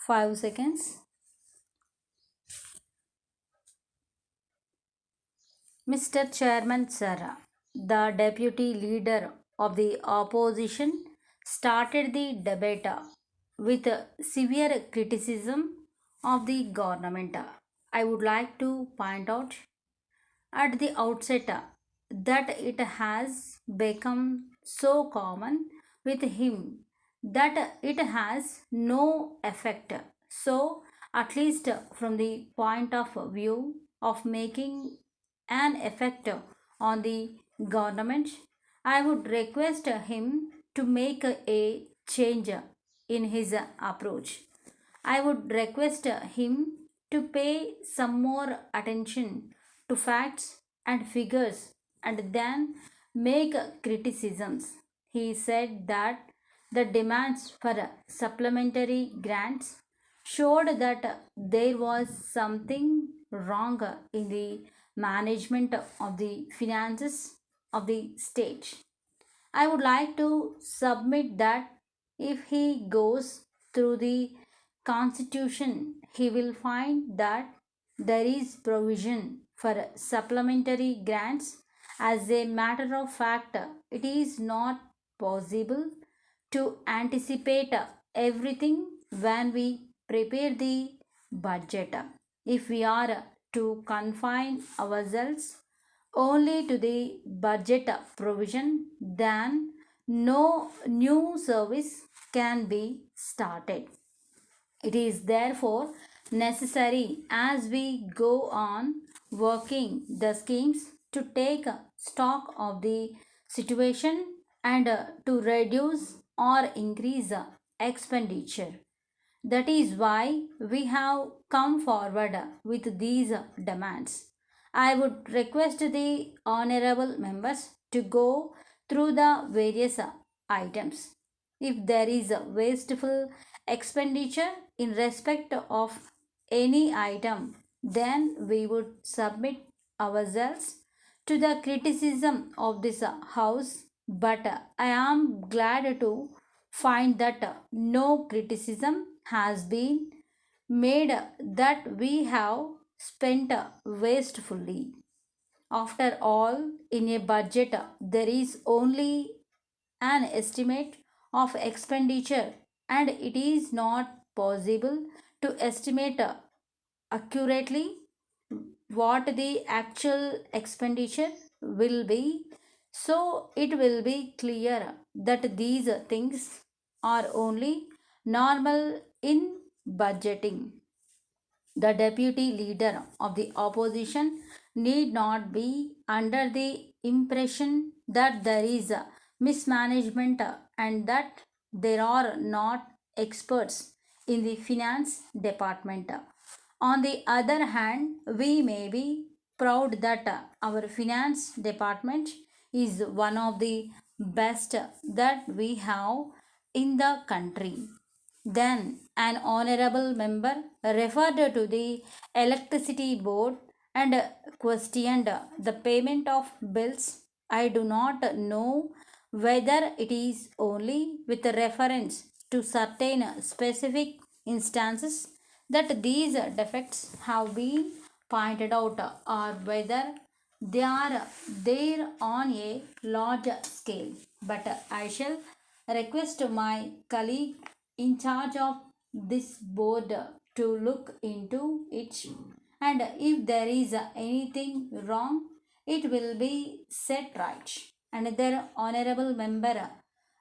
5 seconds. Mr. Chairman, sir, the deputy leader of the opposition started the debate with severe criticism of the government. I would like to point out at the outset that it has become so common with him that it has no effect. So, at least from the point of view of making an effect on the government, I would request him to make a change in his approach. I would request him to pay some more attention to facts and figures and then make criticisms. He said that the demands for supplementary grants showed that there was something wrong in the management of the finances of the state. I would like to submit that if he goes through the constitution, he will find that there is provision for supplementary grants. As a matter of fact, it is not possible to anticipate everything when we prepare the budget. If we are to confine ourselves only to the budget provision, then no new service can be started. It is therefore necessary as we go on working the schemes to take stock of the situation and to reduce or increase expenditure. That is why we have come forward with these demands. I would request the honorable members to go through the various items. If there is a wasteful expenditure in respect of any item, then we would submit ourselves to the criticism of this house. But I am glad to find that no criticism has been made that we have spent wastefully. After all, in a budget, there is only an estimate of expenditure, and it is not possible to estimate accurately what the actual expenditure will be. So, it will be clear that these things are only normal in budgeting. The deputy leader of the opposition need not be under the impression that there is a mismanagement and that there are not experts in the finance department. On the other hand, we may be proud that our finance department is one of the best that we have in the country. Then an honorable member referred to the electricity board and questioned the payment of bills. I do not know whether it is only with reference to certain specific instances that these defects have been pointed out or whether they are there on a large scale. But I shall request my colleague in charge of this board to look into it, and if there is anything wrong, it will be set right. Another honorable member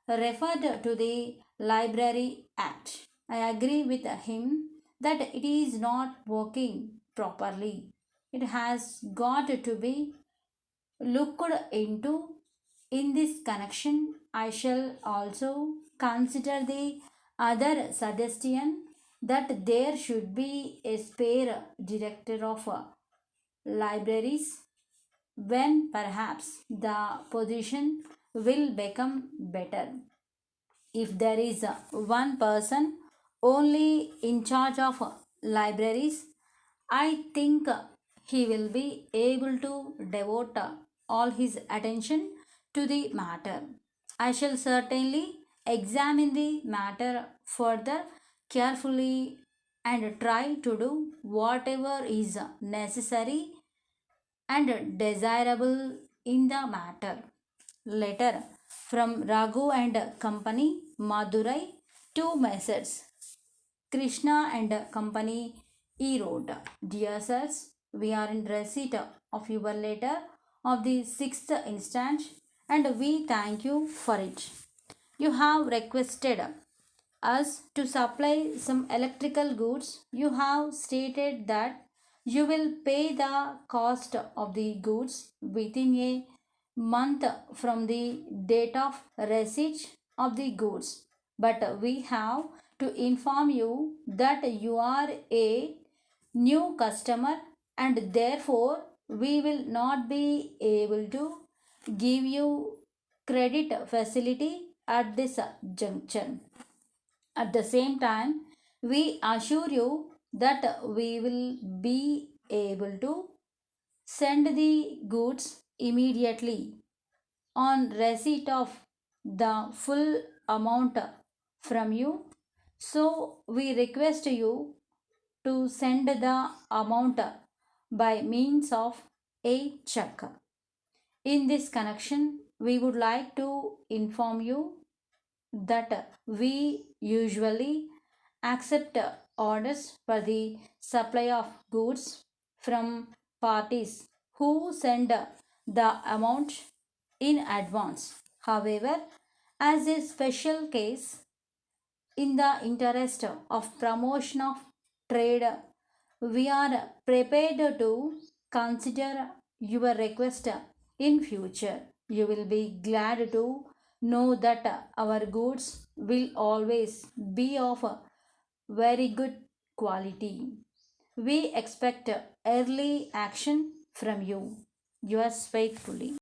referred to the Library Act. I agree with him that it is not working properly. It has got to be looked into. In this connection, I shall also consider the other suggestion that there should be a spare director of libraries when perhaps the position will become better. If there is one person only in charge of libraries, I think he will be able to devote all his attention to the matter. I shall certainly examine the matter further carefully and try to do whatever is necessary and desirable in the matter. Letter from Raghu and Company, Madurai, to Messrs. Krishna and Company, E wrote, Dear sirs, we are in receipt of your letter of the 6th instant and we thank you for it. You have requested us to supply some electrical goods. You have stated that you will pay the cost of the goods within a month from the date of receipt of the goods. But we have to inform you that you are a new customer and therefore we will not be able to give you credit facility at this junction. At the same time, we assure you that we will be able to send the goods immediately on receipt of the full amount from you. So, we request you to send the amount by means of a check. In this connection, we would like to inform you that we usually accept orders for the supply of goods from parties who send the amount in advance. However, as a special case, in the interest of promotion of trade, we are prepared to consider your request in future. You will be glad to know that our goods will always be of very good quality. We expect early action from you. Yours faithfully.